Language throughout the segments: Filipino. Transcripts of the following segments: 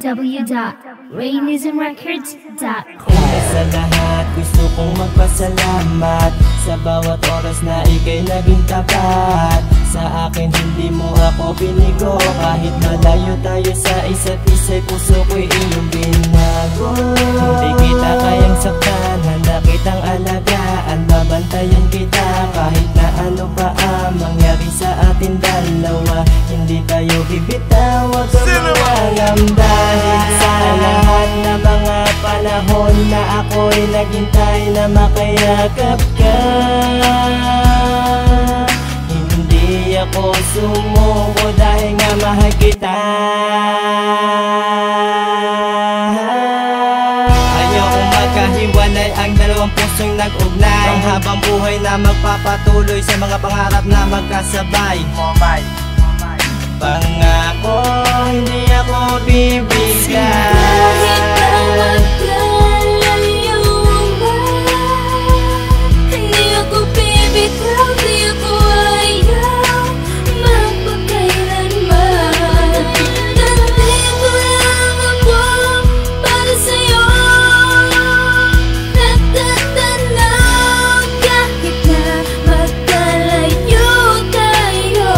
www.rainismrecords.com. Una sa lahat, gusto kong magpasalamat sa bawat oras na ika'y naging tapat sa akin. Hindi mo ako binigo, kahit malayo tayo sa isa't isa'y puso ko'y iyong binago. Hindi kita kayang saktan, handa kitang alagaan, babantayan kita kahit na ano pa ang mangyari sa atin dalawa. Hindi tayo bibitaw, wag kang mangangamba. Sa lahat na mga panahon na ako'y naghintay na makayakap ka, hindi ako sumuko dahil nga mahal kita. Ayokong magkahiwalay ang dalawang pusong nag-ugnay, ang habang buhay na magpapatuloy sa mga pangarap na magkasabay. Pangako, hindi ako bibigyan. Kahit pa magkalayo ba, hindi ako bibitaw, di ako ayaw magpakailanman. Nandito lang ako para sa'yo, natatanaw kahit na magkalayo tayo.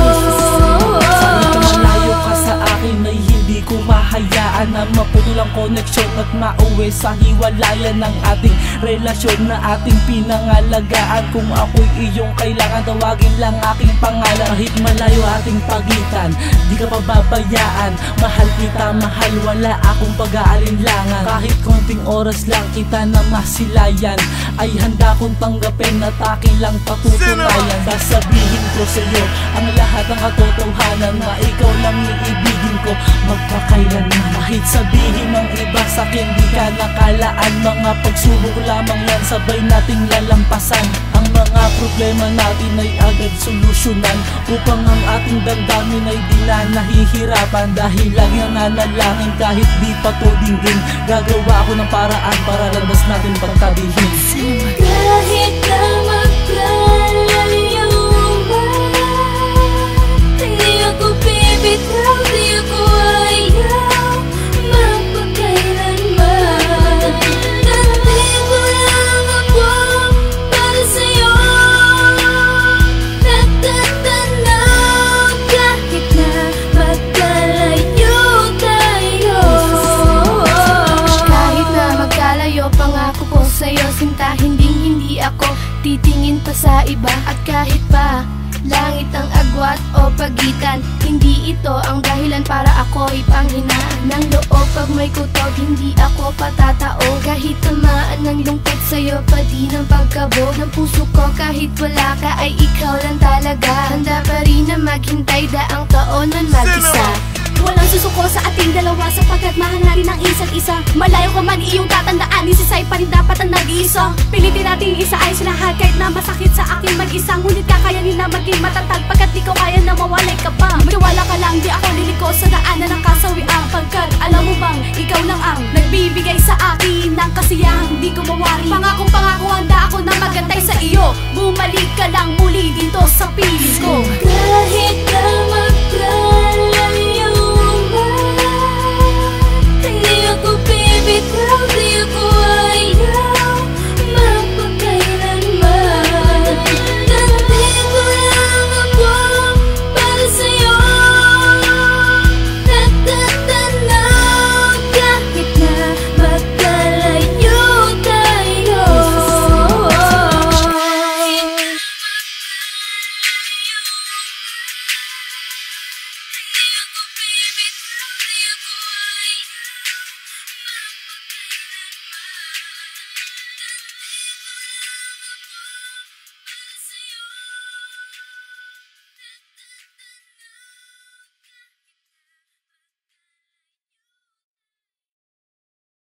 Malayo ka sa akin ay hindi ko mahayaan na maputol ang koneksyon at mauwi sa hiwalayan ng ating relasyon na ating pinangalagaan. Kung ako'y iyong kailangan, tawagin lang aking pangalan. Kahit malayo ating pagitan, di ka pababayaan. Mahal kita, mahal, wala akong pag-aalinlangan. Kahit konting oras lang kita na masilayan, ay handa kong tanggapin at aking lang patutunayan. Sasabihin ko sa'yo ang lahat ng katotohanan, na ikaw lang iibigin ko magpakailanman. Kahit sabihin ng iba sa'kin di ka nakalaan, mga pagsubok lamang yan sabay nating lalampasan. Ang mga problema natin ay agad solusyonan, upang ang ating damdamin ay di na nahihirapan. Dahil lagi ang nanalangin kahit di pa to dinggin, gagawa ako ng paraan para landas natin pagtabihin. Kahit na magkalayo ba, hindi ako bibitaw, di ako ayaw magpakailanman. Nandito lang ako para sa'yo, natatanaw kahit na magkalayo tayo. Kahit na magkalayo, pangako ko sa'yo, sinta, hindi ako titingin pa sa iba. At kahit pa langit ang agwat o pagitan, hindi ito ang dahilan para ako ipanghinaan ng loob. Pag may kutob, hindi ako patatao. Kahit tamaan ng lungkot, sa'yo pa din ang pagkabog ng puso ko. Kahit wala ka ay ikaw lang talaga. Handa pa rin na maghintay daang taon man mag-isa. Walang susuko sa ating dalawa, sapagkat mahal na rin ang isa't isa. Malayo ka man, iyong tatandaan, isisay pa rin dapat ang nag-iisa. Pilitin natin isa ay lahat, kahit na masakit sa akin mag-isa. Ngunit kakayanin na maging matatag, pagkat di ko kaya na mawalay ka pa. Magtiwala ka lang, di ako liliko sa daanan ng kasawian. Pagkat alam mo bang, ikaw lang ang nagbibigay sa akin ng kasiyahan, di ko mawari. Pangako, handa ako na magantay sa iyo. Bumalik ka lang muli dito sa piling ko.